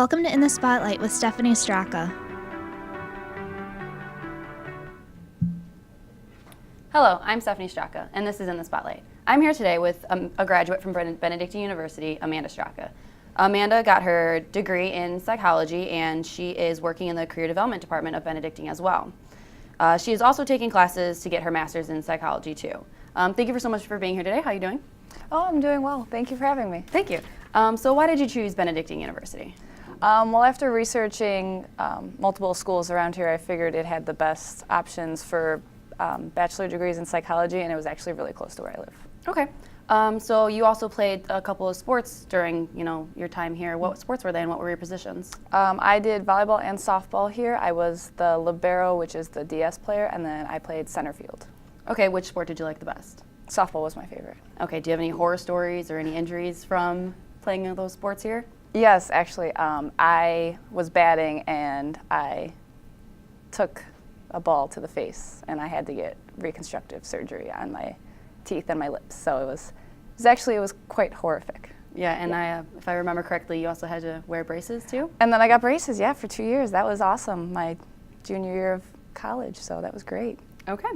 Welcome to In the Spotlight with Stephanie Straka. Hello, I'm Stephanie Straka, and this is In the Spotlight. I'm here today with a graduate from Benedictine University, Amanda Straka. Amanda got her degree in psychology, and she is working in the career development department of Benedictine as well. She is also taking classes to get her master's in psychology too. Thank you so much for being here today. How are you doing? Oh, I'm doing well. Thank you for having me. Thank you. So why did you choose Benedictine University? Well, after researching multiple schools around here, I figured it had the best options for bachelor degrees in psychology, and it was actually really close to where I live. Okay. So you also played a couple of sports during, your time here. What sports were they, and what were your positions? I did volleyball and softball here. I was the libero, which is the DS player, and then I played center field. Okay. Which sport did you like the best? Softball was my favorite. Okay. Do you have any horror stories or any injuries from playing those sports here? Yes, actually. I was batting, and I took a ball to the face, and I had to get reconstructive surgery on my teeth and my lips. So it was quite horrific. Yeah, and if I remember correctly, you also had to wear braces too? And then I got braces, yeah, for 2 years. That was awesome, my junior year of college, so that was great. Okay.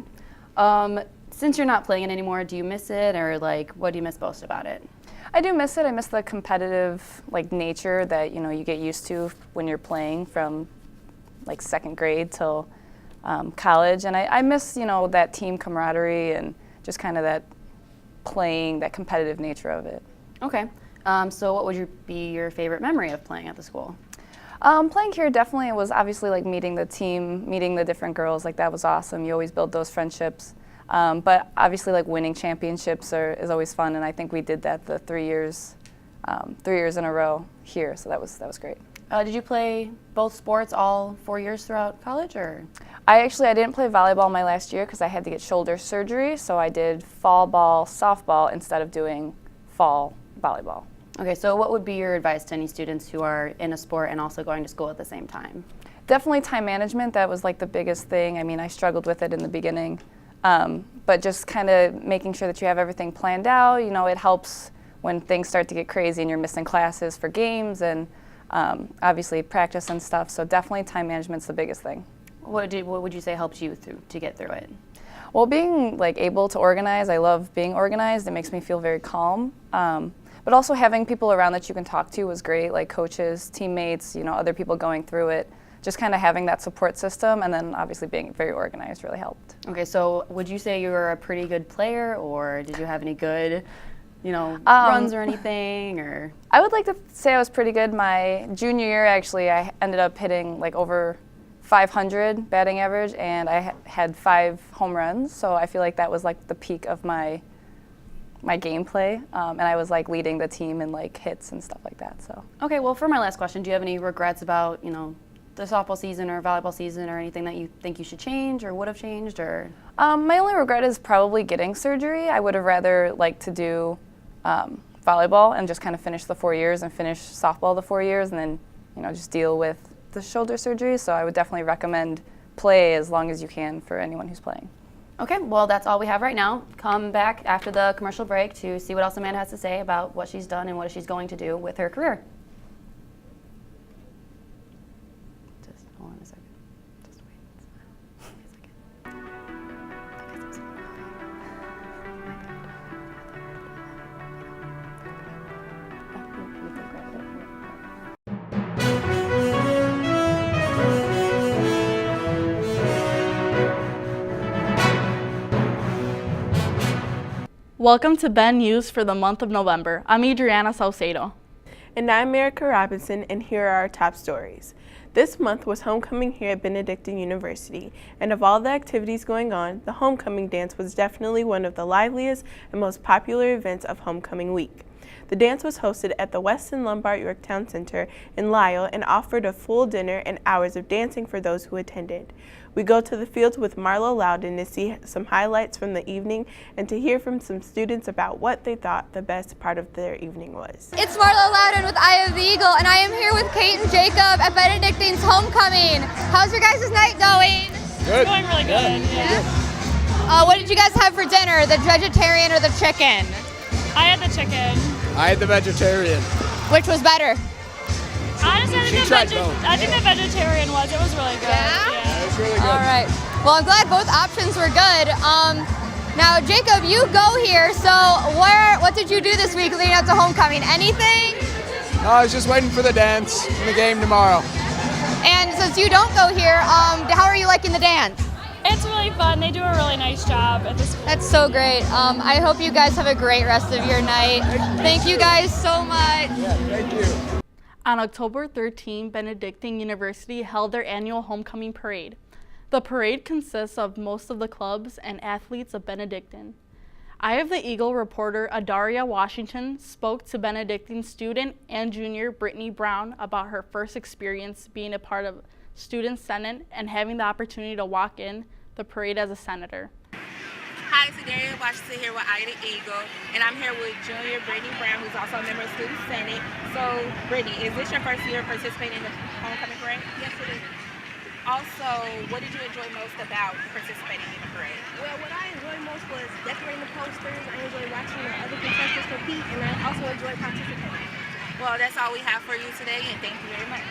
Since you're not playing it anymore, do you miss it, or what do you miss most about it? I do miss it. I miss the competitive nature that you get used to when you're playing from second grade till college, and I miss that team camaraderie and just kind of that competitive nature of it. Okay. So what would be your favorite memory of playing at the school? Playing here definitely was obviously meeting the team, meeting the different girls. That was awesome. You always build those friendships. But obviously winning championships is always fun, and I think we did that the 3 years in a row here. So that was great. Did you play both sports all 4 years throughout college, or? I didn't play volleyball my last year because I had to get shoulder surgery, so I did fall ball, softball instead of doing fall volleyball. Okay, so what would be your advice to any students who are in a sport and also going to school at the same time? Definitely time management. That was the biggest thing. I mean, I struggled with it in the beginning, but just kind of making sure that you have everything planned out. It helps when things start to get crazy and you're missing classes for games and obviously practice and stuff. So definitely time management's the biggest thing. What would you say helped you to get through it? Well, being able to organize, I love being organized. It makes me feel very calm. But also having people around that you can talk to was great, like coaches, teammates, other people going through it. Just kind of having that support system, and then obviously being very organized really helped. Okay, so would you say you were a pretty good player, or did you have any good, runs or anything, or? I would like to say I was pretty good. My junior year, actually, I ended up hitting over 500 batting average, and I had 5 home runs. So I feel that was the peak of my gameplay, and I was leading the team in hits and stuff like that. So. Okay, well, for my last question, do you have any regrets about the softball season or volleyball season, or anything that you think you should change or would have changed, or? My only regret is probably getting surgery. I would have rather liked to do volleyball and just kind of finish the 4 years and finish softball the 4 years, and then just deal with the shoulder surgery. So I would definitely recommend play as long as you can for anyone who's playing. Okay, well, that's all we have right now. Come back after the commercial break to see what else Amanda has to say about what she's done and what she's going to do with her career. Just hold on a second. Just wait. Welcome to Ben News for the month of November. I'm Adriana Saucedo. And I'm Erica Robinson, and here are our top stories. This month was homecoming here at Benedictine University, and of all the activities going on, the homecoming dance was definitely one of the liveliest and most popular events of homecoming week. The dance was hosted at the Weston Lombard Yorktown Center in Lisle and offered a full dinner and hours of dancing for those who attended. We go to the fields with Marlo Loudon to see some highlights from the evening and to hear from some students about what they thought the best part of their evening was. It's Marlo Loudon with Eye of the Eagle, and I am here with Kate and Jacob at Benedictine's homecoming. How's your guys' night going? Good. It's going really good. Yeah. What did you guys have for dinner, the vegetarian or the chicken? I had the chicken. I had the vegetarian. Which was better? Honestly, I think the vegetarian it was really good. Yeah? It's really good. All right. Well, I'm glad both options were good. Now, Jacob, you go here. So, what did you do this week leading up to homecoming? Anything? I was just waiting for the dance and the game tomorrow. And since you don't go here, how are you liking the dance? It's really fun. They do a really nice job at the school. That's so great. I hope you guys have a great rest of your night. Thank you guys so much. Yeah, thank you. On October 13, Benedictine University held their annual homecoming parade. The parade consists of most of the clubs and athletes of Benedictine. Eye of the Eagle reporter Adaria Washington spoke to Benedictine student and junior Brittany Brown about her first experience being a part of Student Senate and having the opportunity to walk in the parade as a senator. Hi, it's Adaria Washington here with Eye of the Eagle, and I'm here with junior Brittany Brown, who's also a member of Student Senate. So, Brittany, is this your first year participating in the homecoming parade? Yes, it is. Also, what did you enjoy most about participating in the parade? Well, what I enjoyed most was decorating the posters. I enjoyed watching the other contestants compete, and I also enjoyed participating. Well, that's all we have for you today, and thank you very much.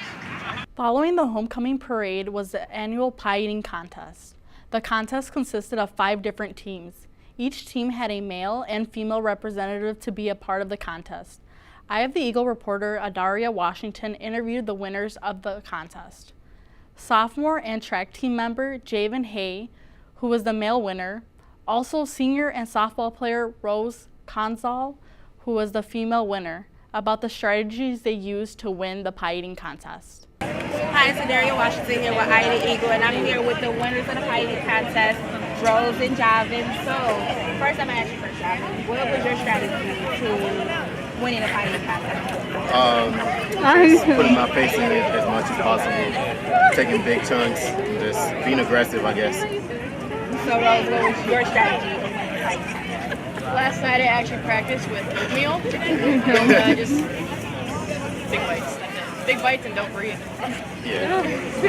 Following the homecoming parade was the annual pie eating contest. The contest consisted of 5 different teams. Each team had a male and female representative to be a part of the contest. Eye of the Eagle reporter Adaria Washington interviewed the winners of the contest. Sophomore and track team member Javen Hay, who was the male winner. Also senior and softball player Rose Conzal, who was the female winner, about the strategies they used to win the pie eating contest. Hi, it's Adaria Washington here with Eye of the Eagle, and I'm here with the winners of the pie eating contest, Rose and Javin. So, first I'm going to ask you first, Javin, what was your strategy to winning the pie eating contest? Just putting my face in it as much as possible, taking big chunks, just being aggressive, I guess. So, Rose, what was your strategy? Last night I actually practiced with oatmeal, and just big bites. Big bites and don't breathe. Yeah.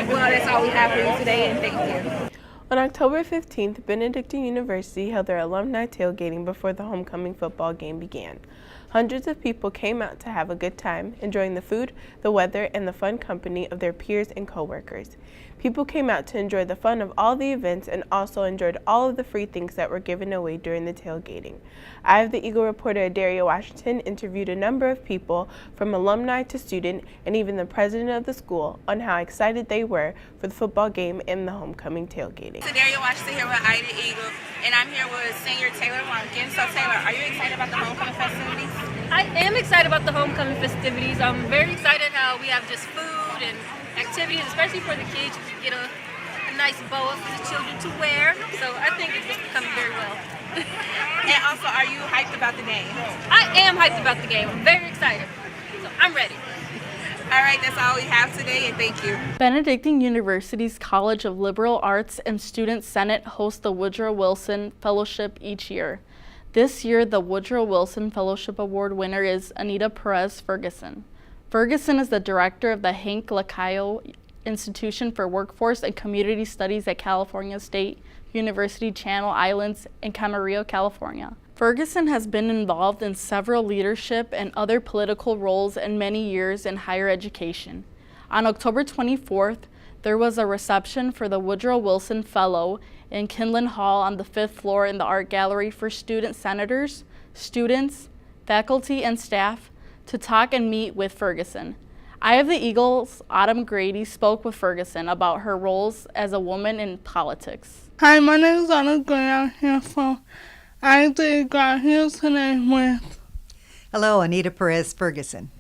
Well, that's all we have for you today, and thank you. On October 15th, Benedictine University held their alumni tailgating before the homecoming football game began. Hundreds of people came out to have a good time, enjoying the food, the weather, and the fun company of their peers and coworkers. People came out to enjoy the fun of all the events and also enjoyed all of the free things that were given away during the tailgating. Eye of the Eagle reporter Adaria Washington interviewed a number of people, from alumni to student, and even the president of the school, on how excited they were for the football game and the homecoming tailgating. It's Adaria Washington here with Eye of the Eagle, and I'm here with senior Taylor Lumpkin. So Taylor, are you excited about the homecoming festivities? I am excited about the homecoming festivities. I'm very excited how we have just food and activities, especially for the kids. You can get a nice bow for the children to wear. So I think it's just coming very well. And also, are you hyped about the game? I am hyped about the game. I'm very excited. So I'm ready. All right, that's all we have today, and thank you. Benedictine University's College of Liberal Arts and Student Senate hosts the Woodrow Wilson Fellowship each year. This year, the Woodrow Wilson Fellowship Award winner is Anita Perez Ferguson. Ferguson is the director of the Hank Lacayo Institution for Workforce and Community Studies at California State University Channel Islands in Camarillo, California. Ferguson has been involved in several leadership and other political roles in many years in higher education. On October 24th, there was a reception for the Woodrow Wilson Fellow in Kinlan Hall on the 5th floor in the Art Gallery for student senators, students, faculty, and staff to talk and meet with Ferguson. Eye of the Eagle's Autumn Grady spoke with Ferguson about her roles as a woman in politics. Hi, my name is Autumn Grady. I'm here from Eye of the Eagle. I'm here today with... Hello, Anita Perez Ferguson.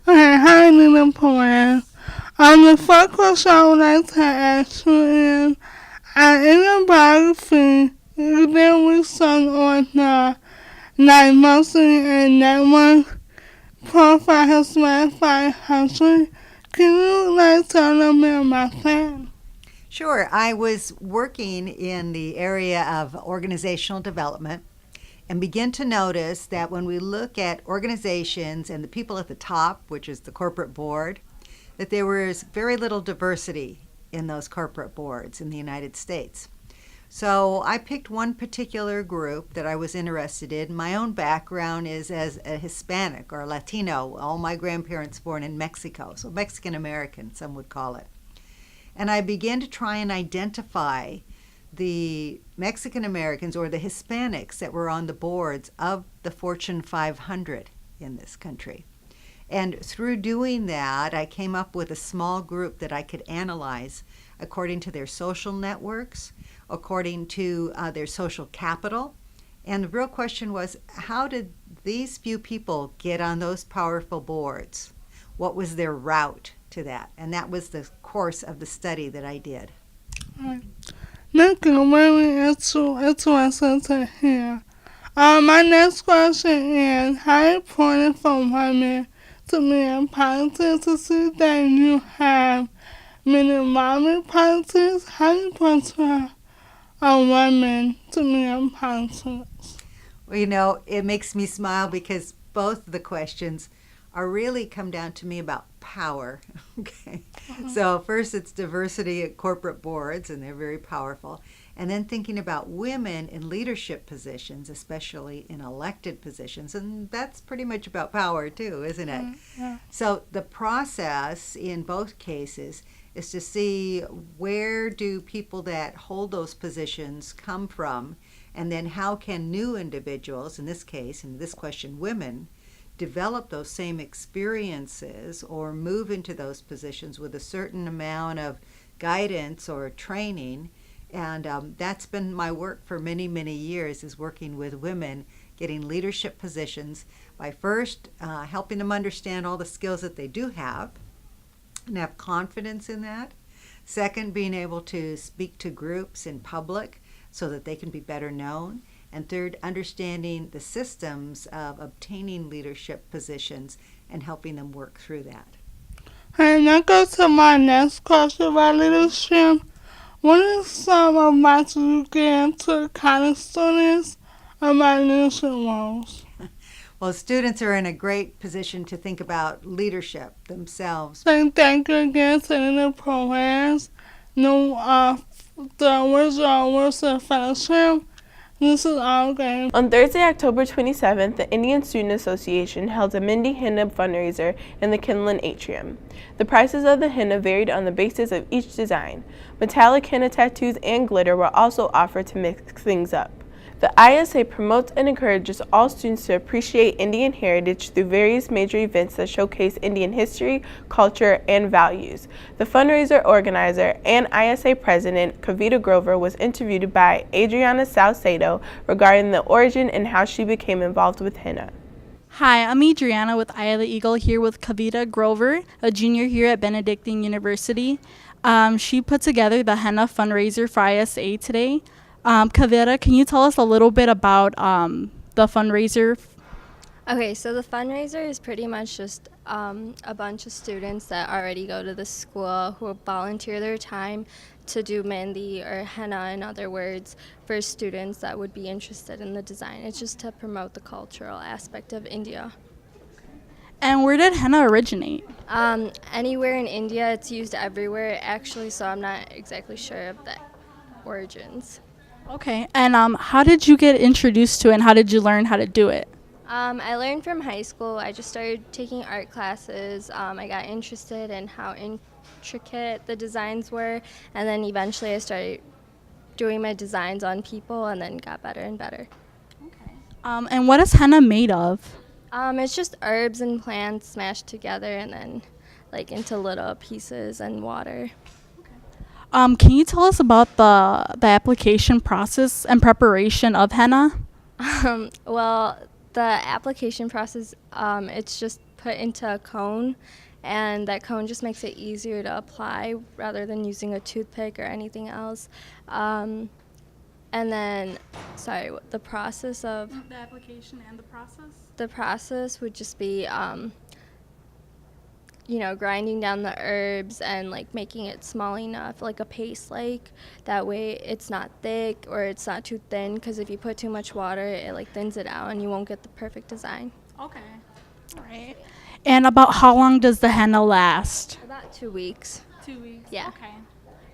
Okay, hi, Anita Perez. The first question I would like to ask you is, in your biography, you did research on the night mostly and network profile has verified history. Can you tell them about that? Sure. I was working in the area of organizational development and begin to notice that when we look at organizations and the people at the top, which is the corporate board, that there was very little diversity in those corporate boards in the United States. So I picked one particular group that I was interested in. My own background is as a Hispanic or Latino. All my grandparents born in Mexico, so Mexican American, some would call it. And I began to try and identify the Mexican Americans or the Hispanics that were on the boards of the Fortune 500 in this country. And through doing that, I came up with a small group that I could analyze according to their social networks, according to their social capital. And the real question was, how did these few people get on those powerful boards? What was their route to that? And that was the course of the study that I did. Thank you very interesting to hear. My next question is, how important for women to be in politics to see that you have many involvement politics? How important are women to be in politics? Well, you know, it makes me smile because both of the questions are really come down to me about power. Okay. So first it's diversity at corporate boards, and they're very powerful. And then thinking about women in leadership positions, especially in elected positions. And that's pretty much about power too, isn't it? Yeah. So the process in both cases is to see where do people that hold those positions come from, and then how can new individuals, in this case, in this question, women, develop those same experiences or move into those positions with a certain amount of guidance or training. And that's been my work for many, many years, is working with women getting leadership positions by first helping them understand all the skills that they do have and have confidence in that. Second, being able to speak to groups in public so that they can be better known. And third, understanding the systems of obtaining leadership positions and helping them work through that. And that goes to my next question about leadership. What is some advice you give to college students about leadership roles? Well, students are in a great position to think about leadership themselves. Thank you again to Anita Perez, the Woodrow Wilson Fellowship. This is our game. On Thursday, October 27th, the Indian Student Association held a Mindy Henna fundraiser in the Kinlan Atrium. The prices of the henna varied on the basis of each design. Metallic henna tattoos and glitter were also offered to mix things up. The ISA promotes and encourages all students to appreciate Indian heritage through various major events that showcase Indian history, culture, and values. The fundraiser organizer and ISA president, Kavita Grover, was interviewed by Adriana Salcedo regarding the origin and how she became involved with henna. Hi, I'm Adriana with Eye of the Eagle, here with Kavita Grover, a junior here at Benedictine University. She put together the henna fundraiser for ISA today. Kavita, can you tell us a little bit about the fundraiser? Okay, so the fundraiser is pretty much just a bunch of students that already go to the school who volunteer their time to do mehndi or henna, in other words, for students that would be interested in the design. It's just to promote the cultural aspect of India. And where did henna originate? Anywhere in India. It's used everywhere, actually, so I'm not exactly sure of the origins. Okay, and how did you get introduced to it, and how did you learn how to do it? I learned from high school. I just started taking art classes. I got interested in how intricate the designs were, and then eventually I started doing my designs on people and then got better and better. Okay. And what is henna made of? It's just herbs and plants smashed together and then like into little pieces and water. Can you tell us about the application process and preparation of henna? Well, the application process, it's just put into a cone, and that cone just makes it easier to apply rather than using a toothpick or anything else. And then, the process of... The application and the process? The process would just be... grinding down the herbs and like making it small enough, like a paste, that way it's not thick or it's not too thin, because if you put too much water, it like thins it out and you won't get the perfect design. Okay. All right. And about how long does the henna last? About 2 weeks. 2 weeks. Yeah. Okay.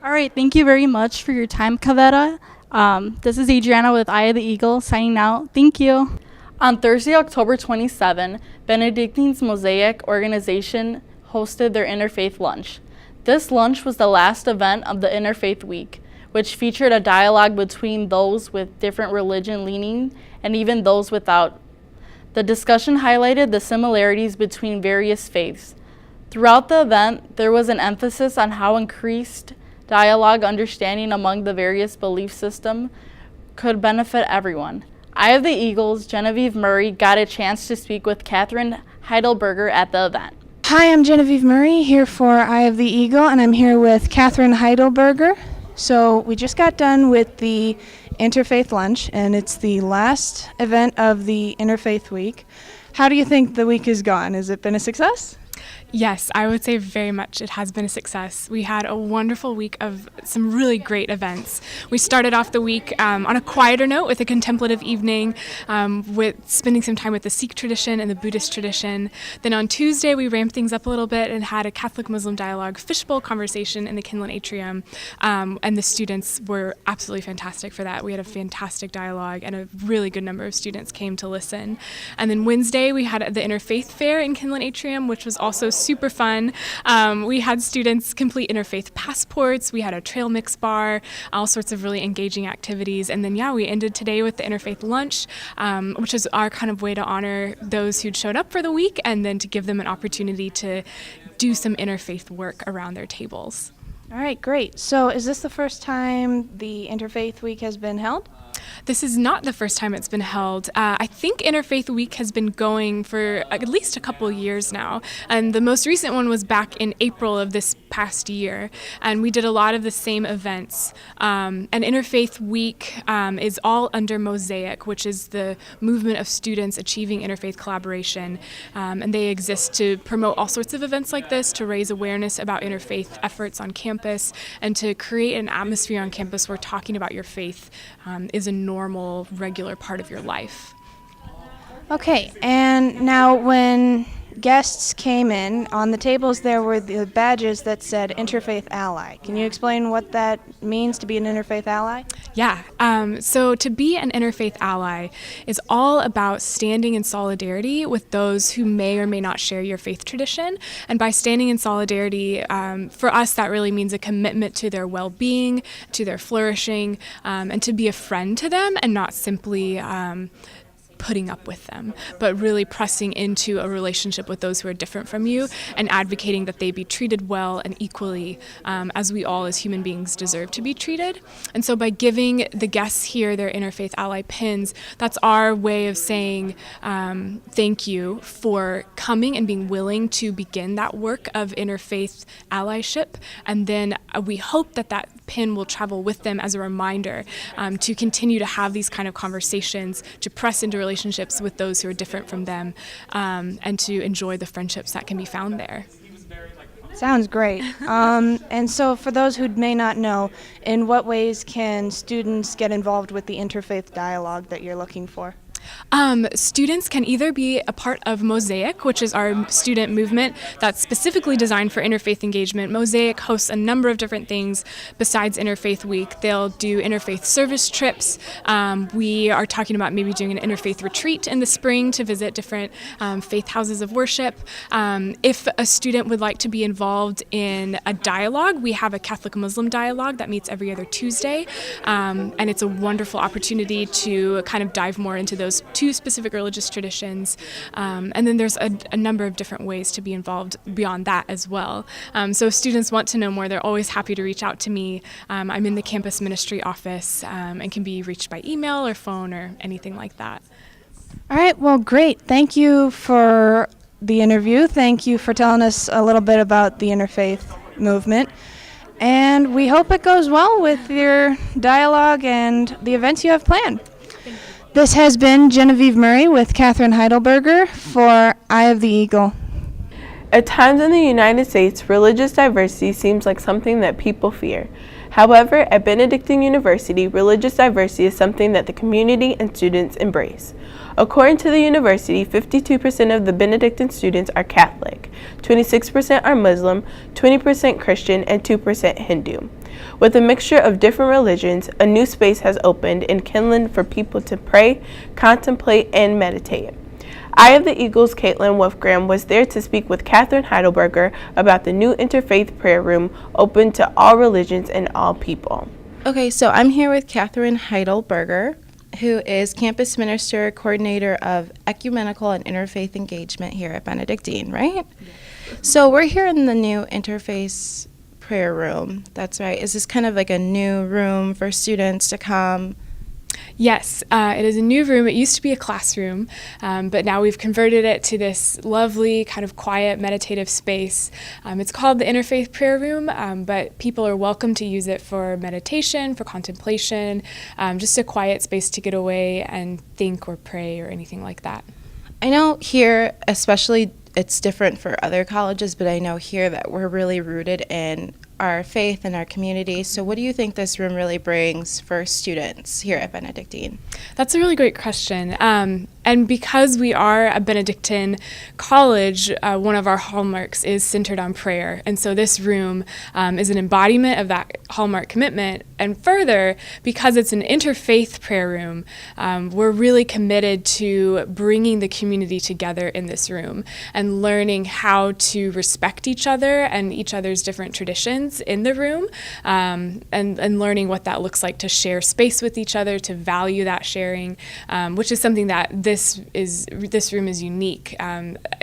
All right. Thank you very much for your time, Kavita. This is Adriana with Eye of the Eagle signing out. Thank you. On Thursday, October 27, Benedictine's Mosaic organization hosted their Interfaith Lunch. This lunch was the last event of the Interfaith Week, which featured a dialogue between those with different religion leaning and even those without. The discussion highlighted the similarities between various faiths. Throughout the event, there was an emphasis on how increased dialogue understanding among the various belief systems could benefit everyone. Eye of the Eagle's Genevieve Murray got a chance to speak with Kathryn Heidelberger at the event. Hi, I'm Genevieve Murray here for Eye of the Eagle, and I'm here with Kathryn Heidelberger. So we just got done with the Interfaith Lunch, and it's the last event of the Interfaith Week. How do you think the week has gone? Has it been a success? Yes, I would say very much it has been a success. We had a wonderful week of some really great events. We started off the week on a quieter note with a contemplative evening, with spending some time with the Sikh tradition and the Buddhist tradition. Then on Tuesday, we ramped things up a little bit and had a Catholic-Muslim dialogue fishbowl conversation in the Kinlan Atrium, and the students were absolutely fantastic for that. We had a fantastic dialogue, and a really good number of students came to listen. And then Wednesday, we had the Interfaith Fair in Kinlan Atrium, which was also super fun. We had students complete interfaith passports. We had a trail mix bar, all sorts of really engaging activities. And then, we ended today with the Interfaith Lunch, which is our kind of way to honor those who'd showed up for the week and then to give them an opportunity to do some interfaith work around their tables. All right, great. So is this the first time the Interfaith Week has been held? This is not the first time it's been held. I think Interfaith Week has been going for at least a couple years now, and the most recent one was back in April of this past year, and we did a lot of the same events. And Interfaith Week is all under Mosaic, which is the movement of students achieving interfaith collaboration, and they exist to promote all sorts of events like this, to raise awareness about interfaith efforts on campus, and to create an atmosphere on campus where talking about your faith is a normal, regular part of your life. Okay, and now when guests came in, on the tables there were the badges that said Interfaith Ally. Can you explain what that means to be an Interfaith Ally? Yeah, so to be an Interfaith Ally is all about standing in solidarity with those who may or may not share your faith tradition. And by standing in solidarity, for us, that really means a commitment to their well-being, to their flourishing, and to be a friend to them and not simply putting up with them, but really pressing into a relationship with those who are different from you and advocating that they be treated well and equally as we all as human beings deserve to be treated. And so by giving the guests here their Interfaith Ally pins, that's our way of saying thank you for coming and being willing to begin that work of interfaith allyship. And then we hope that that pin will travel with them as a reminder to continue to have these kind of conversations, to press into relationships with those who are different from them, and to enjoy the friendships that can be found there. Sounds great. And so for those who may not know, in what ways can students get involved with the interfaith dialogue that you're looking for? Students can either be a part of Mosaic, which is our student movement that's specifically designed for interfaith engagement. Mosaic hosts a number of different things besides Interfaith Week. They'll do interfaith service trips. We are talking about maybe doing an interfaith retreat in the spring to visit different faith houses of worship. If a student would like to be involved in a dialogue, we have a Catholic-Muslim dialogue that meets every other Tuesday, and it's a wonderful opportunity to kind of dive more into those two specific religious traditions. And then there's a number of different ways to be involved beyond that as well. So if students want to know more, they're always happy to reach out to me. I'm in the campus ministry office and can be reached by email or phone or anything like that. All right, well, great. Thank you for the interview. Thank you for telling us a little bit about the interfaith movement. And we hope it goes well with your dialogue and the events you have planned. This has been Genevieve Murray with Kathryn Heidelberger for Eye of the Eagle. At times in the United States, religious diversity seems like something that people fear. However, at Benedictine University, religious diversity is something that the community and students embrace. According to the university, 52% of the Benedictine students are Catholic, 26% are Muslim, 20% Christian, and 2% Hindu. With a mixture of different religions, a new space has opened in Kinlan for people to pray, contemplate, and meditate. Eye of the Eagle's Caitlin Wolfgram was there to speak with Kathryn Heidelberger about the new interfaith prayer room open to all religions and all people. Okay, so I'm here with Kathryn Heidelberger, who is Campus Minister, Coordinator of Ecumenical and Interfaith Engagement here at Benedictine, right? Yes. So we're here in the new interfaith prayer room. That's right. Is this kind of like a new room for students to come? Yes, it is a new room. It used to be a classroom, but now we've converted it to this lovely kind of quiet meditative space. It's called the Interfaith Prayer Room, but people are welcome to use it for meditation, for contemplation, just a quiet space to get away and think or pray or anything like that. I know here, especially, it's different for other colleges, but I know here that we're really rooted in our faith and our community. So what do you think this room really brings for students here at Benedictine? That's a really great question. And because we are a Benedictine college, one of our hallmarks is centered on prayer. And so this room is an embodiment of that hallmark commitment. And further, because it's an interfaith prayer room, we're really committed to bringing the community together in this room and learning how to respect each other and each other's different traditions in the room, and learning what that looks like to share space with each other, to value that sharing, which is something that this room is unique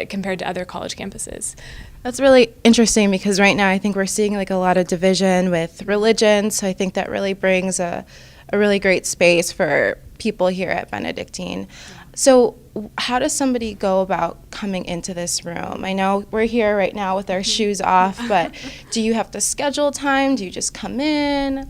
compared to other college campuses. That's really interesting because right now I think we're seeing like a lot of division with religion, so I think that really brings a really great space for people here at Benedictine. So how does somebody go about coming into this room? I know we're here right now with our shoes off, but do you have to schedule time? Do you just come in?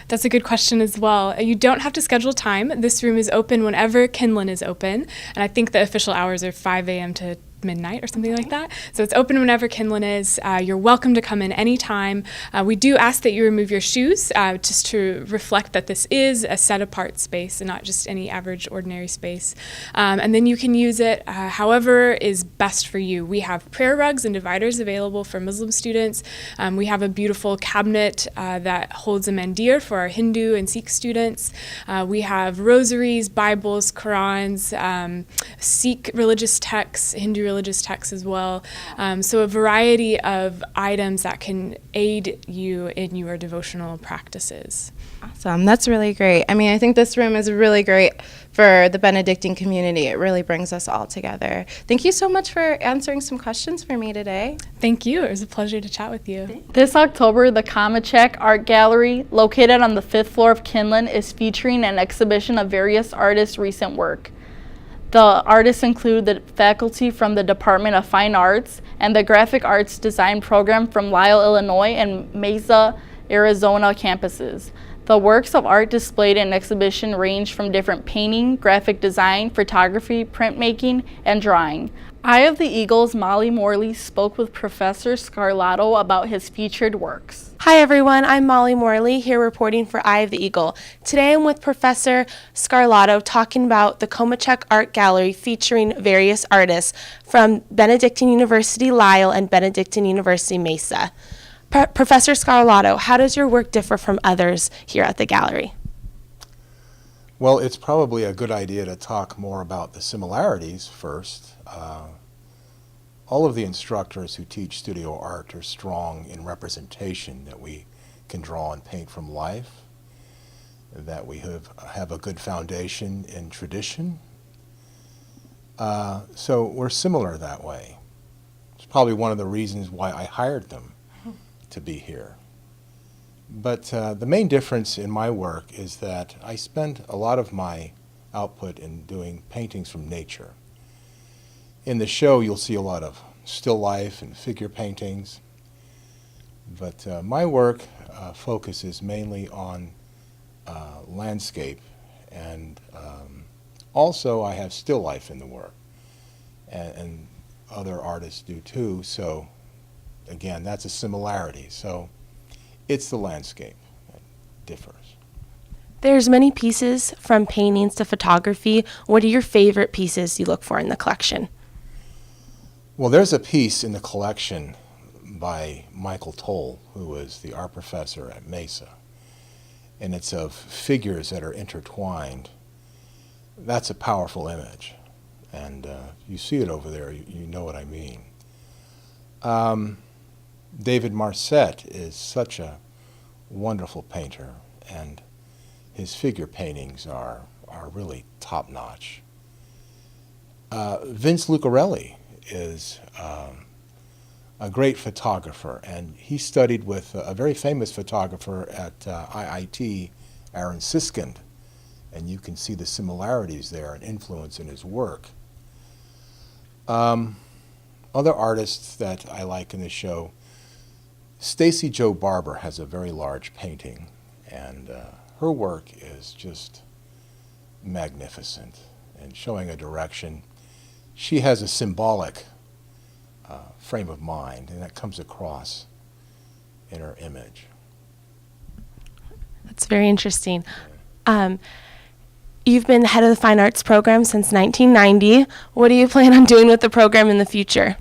That's a good question as well. You don't have to schedule time. This room is open whenever Kinlan is open, and I think the official hours are 5 a.m. to midnight or something like that. So it's open whenever Kinlan is. You're welcome to come in anytime. We do ask that you remove your shoes just to reflect that this is a set apart space and not just any average ordinary space. And then you can use it however is best for you. We have prayer rugs and dividers available for Muslim students. We have a beautiful cabinet that holds a mandir for our Hindu and Sikh students. We have rosaries, Bibles, Qurans, Sikh religious texts, Hindu religious texts as well. So a variety of items that can aid you in your devotional practices. Awesome. That's really great. I mean, I think this room is really great for the Benedictine community. It really brings us all together. Thank you so much for answering some questions for me today. Thank you. It was a pleasure to chat with you. This October, the Komachek Art Gallery, located on the 5th floor of Kinlan, is featuring an exhibition of various artists' recent work. The artists include the faculty from the Department of Fine Arts and the Graphic Arts Design program from Lisle, Illinois and Mesa, Arizona campuses. The works of art displayed in the exhibition range from different painting, graphic design, photography, printmaking, and drawing. Eye of the Eagle's Molly Morley spoke with Professor Scarlato about his featured works. Hi everyone, I'm Molly Morley here reporting for Eye of the Eagle. Today I'm with Professor Scarlato talking about the Komachek Art Gallery featuring various artists from Benedictine University Lisle and Benedictine University Mesa. Professor Scarlato, how does your work differ from others here at the gallery? Well, it's probably a good idea to talk more about the similarities first. All of the instructors who teach studio art are strong in representation, that we can draw and paint from life, that we have a good foundation in tradition. So we're similar that way. It's probably one of the reasons why I hired them to be here. But the main difference in my work is that I spend a lot of my output in doing paintings from nature. In the show, you'll see a lot of still life and figure paintings, but my work focuses mainly on landscape, and also I have still life in the work, and other artists do too, so again, that's a similarity. So it's the landscape. differs. There's many pieces from paintings to photography. What are your favorite pieces you look for in the collection? Well, there's a piece in the collection by Michael Toll, who was the art professor at Mesa, and it's of figures that are intertwined. That's a powerful image, and you see it over there, you know what I mean. David Marcet is such a wonderful painter, and his figure paintings are really top-notch. Vince Lucarelli is a great photographer, and he studied with a very famous photographer at IIT, Aaron Siskind, and you can see the similarities there and influence in his work. Other artists that I like in the show, Stacy Jo Barber has a very large painting, and her work is just magnificent and showing a direction. She has a symbolic frame of mind, and that comes across in her image. That's very interesting. You've been the head of the Fine Arts program since 1990. What do you plan on doing with the program in the future?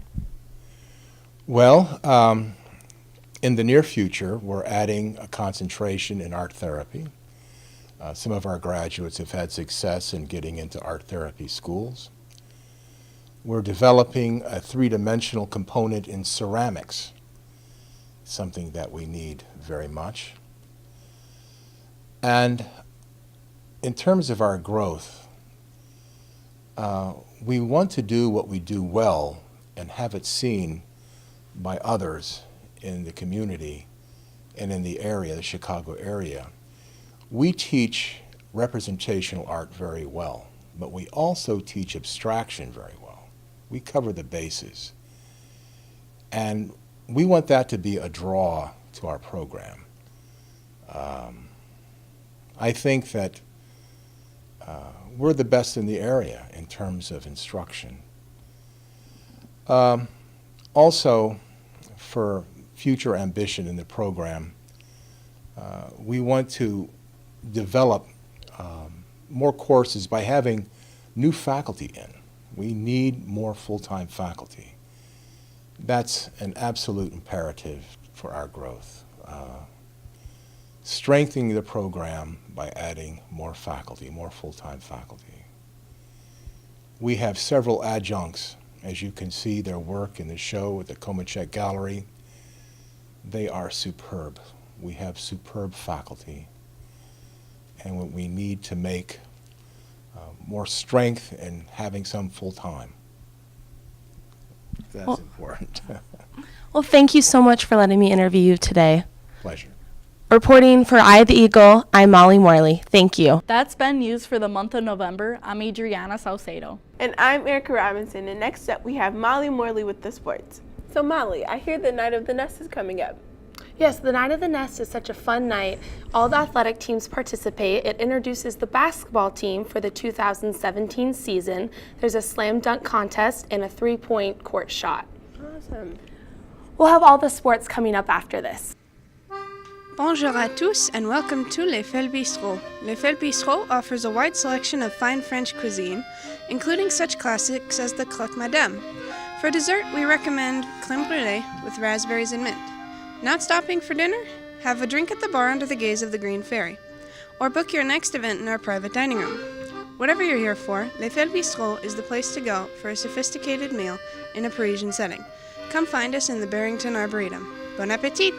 Well, in the near future, we're adding a concentration in art therapy. Some of our graduates have had success in getting into art therapy schools. We're developing a three-dimensional component in ceramics, something that we need very much. And in terms of our growth, we want to do what we do well and have it seen by others in the community and in the area, the Chicago area. We teach representational art very well, but we also teach abstraction very well. We cover the bases. And we want that to be a draw to our program. I think that we're the best in the area in terms of instruction. Also, for future ambition in the program, we want to develop more courses by having new faculty in. We need more full-time faculty. That's an absolute imperative for our growth. Strengthening the program by adding more faculty, more full-time faculty. We have several adjuncts. As you can see, their work in the show at the Komachek Gallery, they are superb. We have superb faculty, and we need to make more strength in having some full-time. That's important. Well, thank you so much for letting me interview you today. Pleasure. Reporting for Eye of the Eagle, I'm Molly Morley. Thank you. That's been news for the month of November. I'm Adriana Saucedo. And I'm Erica Robinson, and next up we have Molly Morley with the sports. So Molly, I hear the Night of the Nest is coming up. Yes, the Night of the Nest is such a fun night. All the athletic teams participate. It introduces the basketball team for the 2017 season. There's a slam dunk contest and a three-point court shot. Awesome. We'll have all the sports coming up after this. Bonjour à tous and welcome to Les Fels Bistrot. Les Fels Bistrot offers a wide selection of fine French cuisine, including such classics as the croque madame. For dessert, we recommend crème brûlée with raspberries and mint. Not stopping for dinner? Have a drink at the bar under the gaze of the Green Ferry. Or book your next event in our private dining room. Whatever you're here for, Les Fels Bistrot is the place to go for a sophisticated meal in a Parisian setting. Come find us in the Barrington Arboretum. Bon appétit!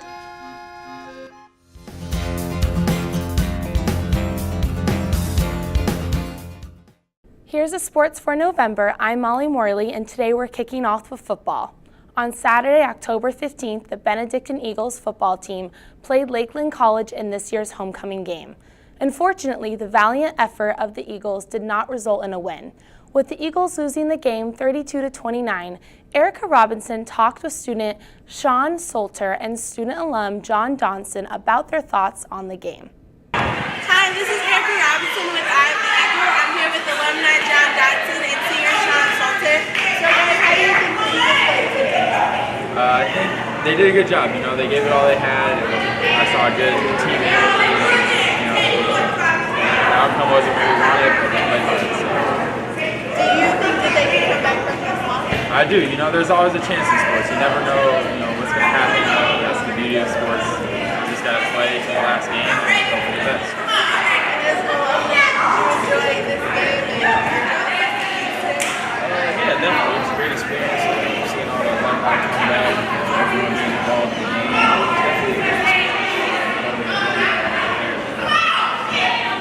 Here's the sports for November. I'm Molly Morley, and today we're kicking off with football. On Saturday, October 15th, the Benedictine Eagles football team played Lakeland College in this year's homecoming game. Unfortunately, the valiant effort of the Eagles did not result in a win. With the Eagles losing the game 32-29, Erica Robinson talked with student Sean Solter and student alum John Donson about their thoughts on the game. Hi, this is Erica Robinson with Eye of the Eagle. I'm here with alumni John Donson and senior Sean Solter. So guys, how do you think the Eagles played today? I think they did a good job. You know, they gave it all they had, and I saw a good team energy. do. You know, there's always a chance in sports. You never know, what's going to happen. That's the beauty of sports. You just got to play to the last game and hope for the best. Yeah, definitely. It's a great experience. Seeing all the light come back, everyone's involved in the game. Definitely a great experience.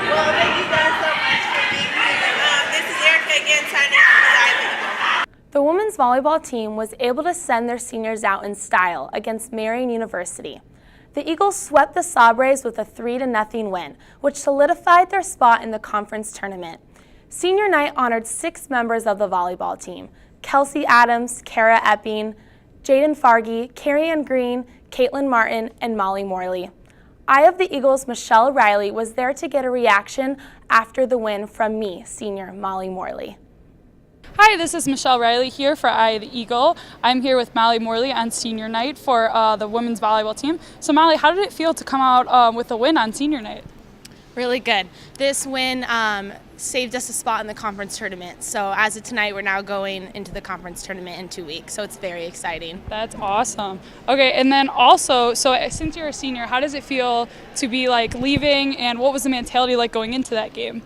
Well, thank you guys so much for being here. This is Erica again signing off for Ivy. The women's volleyball team was able to send their seniors out in style against Marian University. The Eagles swept the Sabres with a 3-0 win, which solidified their spot in the conference tournament. Senior night honored 6 members of the volleyball team: Kelsey Adams, Kara Epping, Jaden Fargy, Carrie Ann Green, Caitlin Martin, and Molly Morley. Eye of the Eagles' Michelle Riley was there to get a reaction after the win from me, senior Molly Morley. Hi, this is Michelle Riley here for Eye of the Eagle. I'm here with Molly Morley on senior night for the women's volleyball team. So Molly, how did it feel to come out with a win on senior night? Really good. This win saved us a spot in the conference tournament. So as of tonight, we're now going into the conference tournament in 2 weeks. So it's very exciting. That's awesome. Okay, and then also, so since you're a senior, how does it feel to be like leaving, and what was the mentality like going into that game?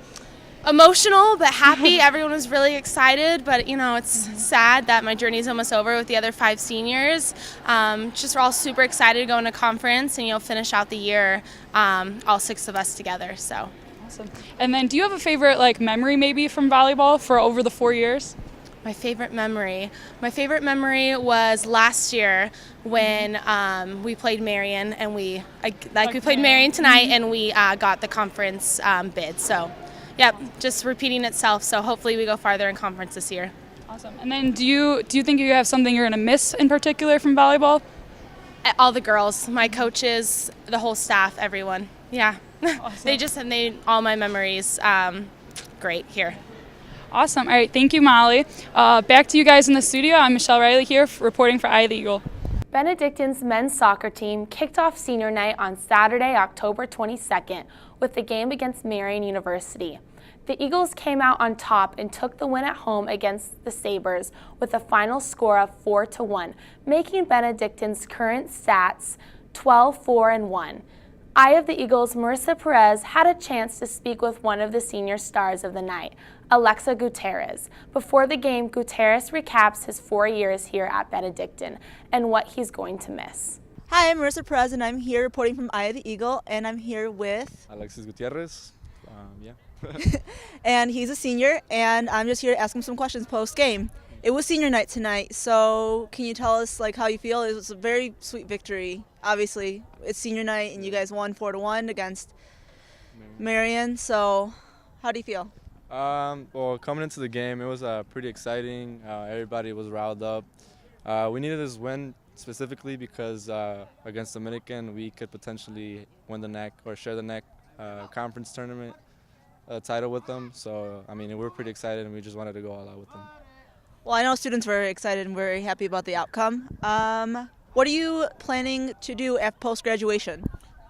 Emotional but happy. Everyone was really excited, but it's sad that my journey is almost over with the other 5 seniors. Just we're all super excited to go into conference and finish out the year, all 6 of us together. So awesome. And then, do you have a favorite memory maybe from volleyball for over the 4 years? My favorite memory was last year when we played Marian, and we played Marian tonight, and we got the conference bid. So. Yep, just repeating itself, so hopefully we go farther in conference this year. Awesome. And then do you think you have something you're going to miss in particular from volleyball? All the girls, my coaches, the whole staff, everyone. Yeah. Awesome. They just have made all my memories great here. Awesome. All right, thank you, Molly. Back to you guys in the studio. I'm Michelle Riley here reporting for Eye of the Eagle. Benedictine's men's soccer team kicked off senior night on Saturday, October 22nd, with the game against Marian University. The Eagles came out on top and took the win at home against the Sabres with a final score of 4-1, making Benedictine's current stats 12-4-1. Eye of the Eagles' Marissa Perez had a chance to speak with one of the senior stars of the night, Alexis Gutierrez. Before the game, Gutierrez recaps his 4 years here at Benedictine and what he's going to miss. Hi, I'm Marissa Perez, and I'm here reporting from Eye of the Eagle, and I'm here with Alexis Gutierrez. And he's a senior, and I'm just here to ask him some questions post-game. It was senior night tonight, so can you tell us how you feel? It was a very sweet victory. Obviously, it's senior night, and you guys won 4-1 against Marian. So, how do you feel? Well, coming into the game, it was pretty exciting. Everybody was riled up. We needed this win specifically because against Dominican, we could potentially win the NEC or share the NEC conference tournament title with them. So, we were pretty excited, and we just wanted to go all out with them. Well, I know students were excited and very happy about the outcome. What are you planning to do after post-graduation?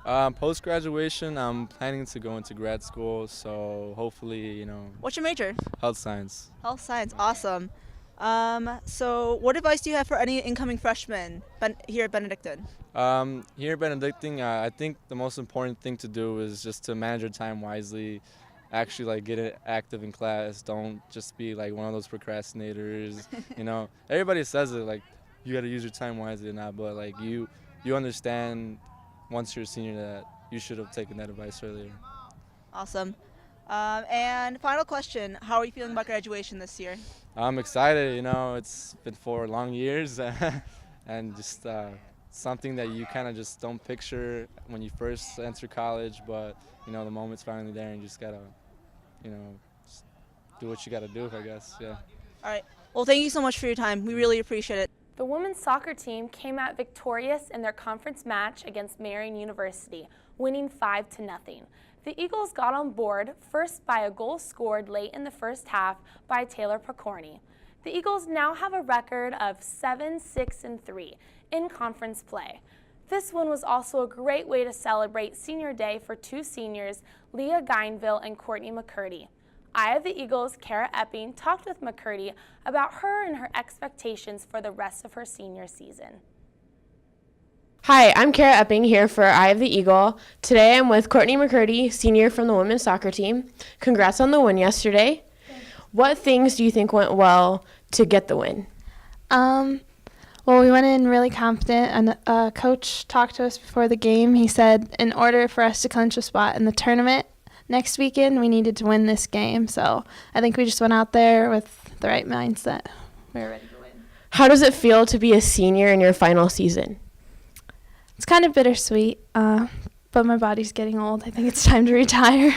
Post-graduation, I'm planning to go into grad school, so hopefully, What's your major? Health science. Health science, awesome. So what advice do you have for any incoming freshmen here at Benedictine? Here at Benedictine, I think the most important thing to do is just to manage your time wisely. Actually, get it active in class. Don't just be one of those procrastinators. Everybody says it, you got to use your time wisely or not, but you understand once you're a senior that you should have taken that advice earlier. Awesome. And final question, how are you feeling about graduation this year? I'm excited. It's been 4 long years and just something that you kind of just don't picture when you first enter college, but the moment's finally there, and you just gotta just do what you gotta do, I guess. Yeah. All right. Well, thank you so much for your time. We really appreciate it. The women's soccer team came out victorious in their conference match against Marian University, winning 5-0. The Eagles got on board first by a goal scored late in the first half by Taylor Pokorny. The Eagles now have a record of 7-6-3 in conference play. This one was also a great way to celebrate senior day for 2 seniors, Leah Geinville and Courtney McCurdy. Eye of the Eagle's Kara Epping talked with McCurdy about her and her expectations for the rest of her senior season. Hi, I'm Kara Epping here for Eye of the Eagle. Today I'm with Courtney McCurdy, senior from the women's soccer team. Congrats on the win yesterday. What things do you think went well to get the win? Well, we went in really confident, and a coach talked to us before the game. He said in order for us to clinch a spot in the tournament next weekend, we needed to win this game. So I think we just went out there with the right mindset. We were ready to win. How does it feel to be a senior in your final season? It's kind of bittersweet, but my body's getting old. I think it's time to retire.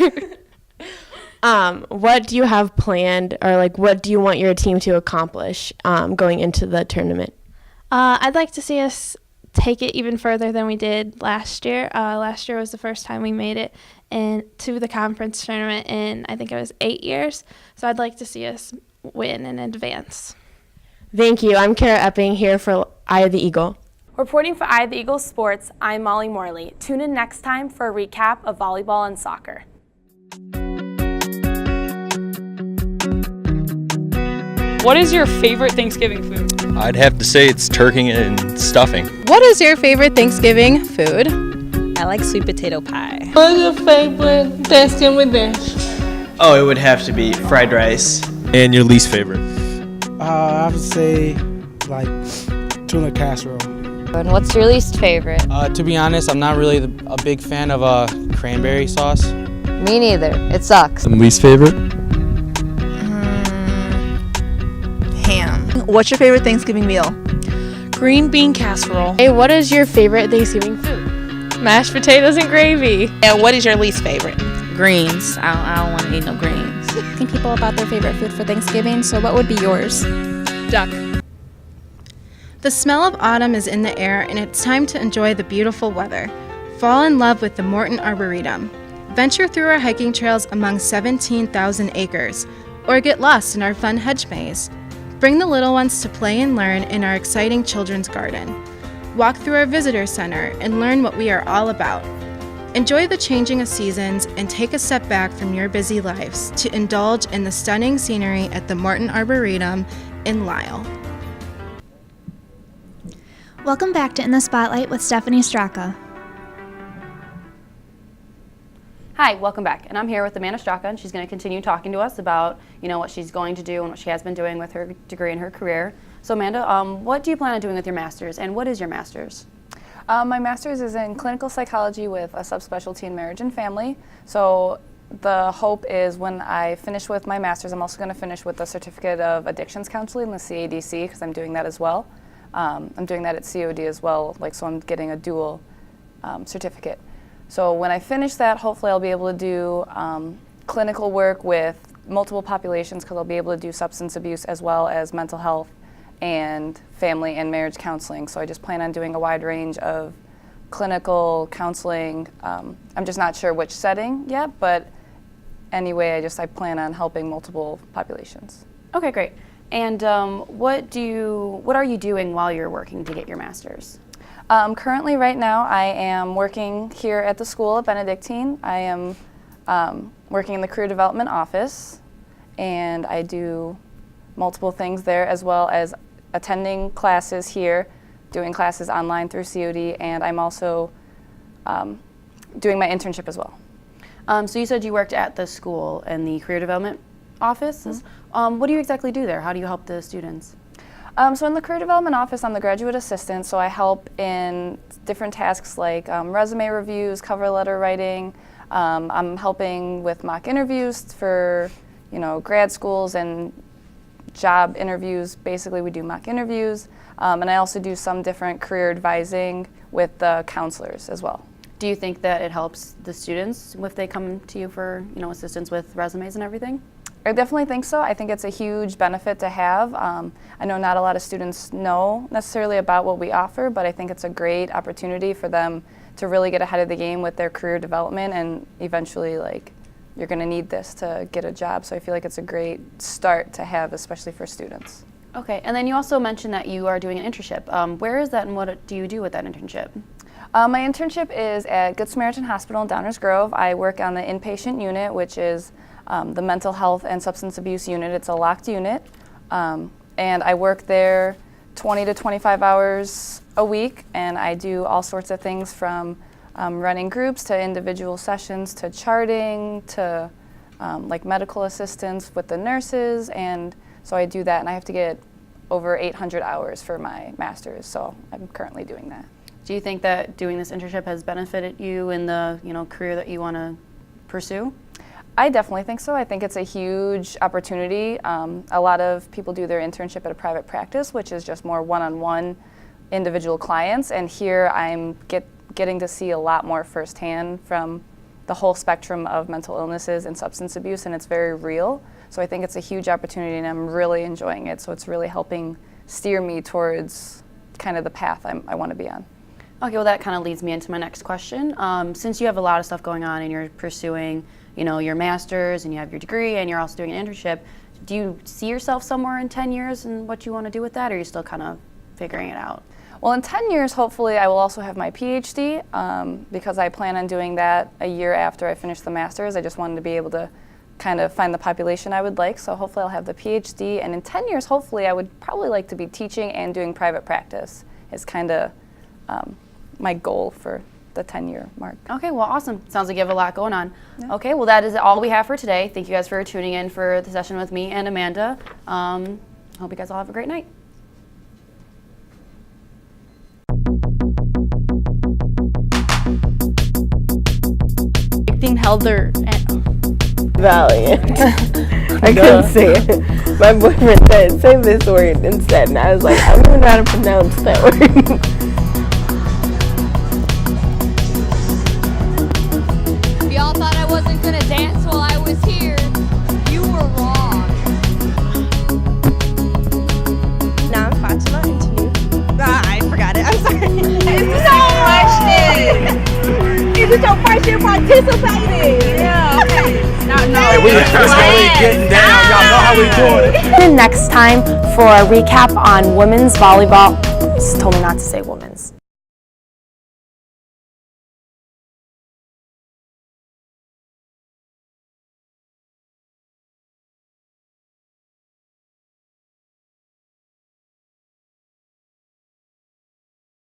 What do you have planned, or what do you want your team to accomplish going into the tournament? I'd like to see us take it even further than we did last year. Last year was the first time we made it to the conference tournament in, I think it was 8 years. So I'd like to see us win and advance. Thank you. I'm Kara Epping here for Eye of the Eagle. Reporting for Eye of the Eagle Sports, I'm Molly Morley. Tune in next time for a recap of volleyball and soccer. What is your favorite Thanksgiving food? I'd have to say it's turkey and stuffing. What is your favorite Thanksgiving food? I like sweet potato pie. What's your favorite Thanksgiving dish? Oh, it would have to be fried rice. And your least favorite? I would say tuna casserole. And what's your least favorite? To be honest, I'm not really a big fan of cranberry sauce. Me neither. It sucks. And least favorite? Ham. What's your favorite Thanksgiving meal? Green bean casserole. Hey, what is your favorite Thanksgiving food? Mashed potatoes and gravy. And what is your least favorite? Greens. I don't want to eat no greens. Asking people about their favorite food for Thanksgiving, so what would be yours? Duck. The smell of autumn is in the air, and it's time to enjoy the beautiful weather. Fall in love with the Morton Arboretum. Venture through our hiking trails among 17,000 acres, or get lost in our fun hedge maze. Bring the little ones to play and learn in our exciting children's garden. Walk through our visitor center and learn what we are all about. Enjoy the changing of seasons and take a step back from your busy lives to indulge in the stunning scenery at the Morton Arboretum in Lisle. Welcome back to In the Spotlight with Stephanie Straka. Hi, welcome back. And I'm here with Amanda Straka, and she's going to continue talking to us about, what she's going to do and what she has been doing with her degree and her career. So Amanda, what do you plan on doing with your master's, and what is your master's? My master's is in clinical psychology with a subspecialty in marriage and family. So the hope is when I finish with my master's, I'm also going to finish with the certificate of addictions counseling, the CADC, because I'm doing that as well. I'm doing that at COD as well, so I'm getting a dual certificate. So when I finish that, hopefully I'll be able to do clinical work with multiple populations, because I'll be able to do substance abuse as well as mental health and family and marriage counseling. So I just plan on doing a wide range of clinical counseling. I'm just not sure which setting yet, but anyway, I plan on helping multiple populations. Okay, great. And what are you doing while you're working to get your master's? Currently, right now, I am working here at the school at Benedictine. I am working in the career development office, and I do multiple things there, as well as attending classes here, doing classes online through COD, and I'm also doing my internship as well. So you said you worked at the school in the career development office. Mm-hmm. What do you exactly do there? How do you help the students? So in the career development office, I'm the graduate assistant, so I help in different tasks like resume reviews, cover letter writing. I'm helping with mock interviews for, grad schools and job interviews. Basically, we do mock interviews, and I also do some different career advising with the counselors as well. Do you think that it helps the students if they come to you for, assistance with resumes and everything? I definitely think so. I think it's a huge benefit to have. I know not a lot of students know necessarily about what we offer, but I think it's a great opportunity for them to really get ahead of the game with their career development, and eventually, you're going to need this to get a job. So I feel like it's a great start to have, especially for students. Okay, and then you also mentioned that you are doing an internship. Where is that, and what do you do with that internship? My internship is at Good Samaritan Hospital in Downers Grove. I work on the inpatient unit, which is the mental health and substance abuse unit. It's a locked unit, and I work there 20 to 25 hours a week, and I do all sorts of things from running groups to individual sessions to charting to like medical assistance with the nurses, and so I do that, and I have to get over 800 hours for my master's, so I'm currently doing that. Do you think that doing this internship has benefited you in the career that you want to pursue? I definitely think so. I think it's a huge opportunity. A lot of people do their internship at a private practice, which is just more one-on-one individual clients, and here I'm getting to see a lot more firsthand from the whole spectrum of mental illnesses and substance abuse, and it's very real. So I think it's a huge opportunity, and I'm really enjoying it. So it's really helping steer me towards kind of the path I want to be on. Okay, well that kind of leads me into my next question. Since you have a lot of stuff going on and you're pursuing, your master's and you have your degree and you're also doing an internship, do you see yourself somewhere in 10 years and what you want to do with that, or are you still kind of figuring it out? Well, in 10 years, hopefully, I will also have my PhD because I plan on doing that a year after I finish the master's. I just wanted to be able to kind of find the population I would like, so hopefully I'll have the PhD, and in 10 years, hopefully, I would probably like to be teaching and doing private practice is kind of my goal for the 10-year mark. Okay, well, awesome. Sounds like you have a lot going on. Yeah. Okay, well, that is all we have for today. Thank you guys for tuning in for the session with me and Amanda. Hope you guys all have a great night. Held her Valiant. I couldn't say it. My boyfriend said, say this word instead, and I was like, I don't even know how to pronounce that word. If y'all thought I wasn't gonna dance while I was here, you were wrong. Now I'm Fatima interview. I forgot it. I'm sorry. It's no question. Is it your first year participating? Yeah. No. Hey, we just really getting down. Y'all know how we doing it. And next time for a recap on women's volleyball. Just told me not to say women's.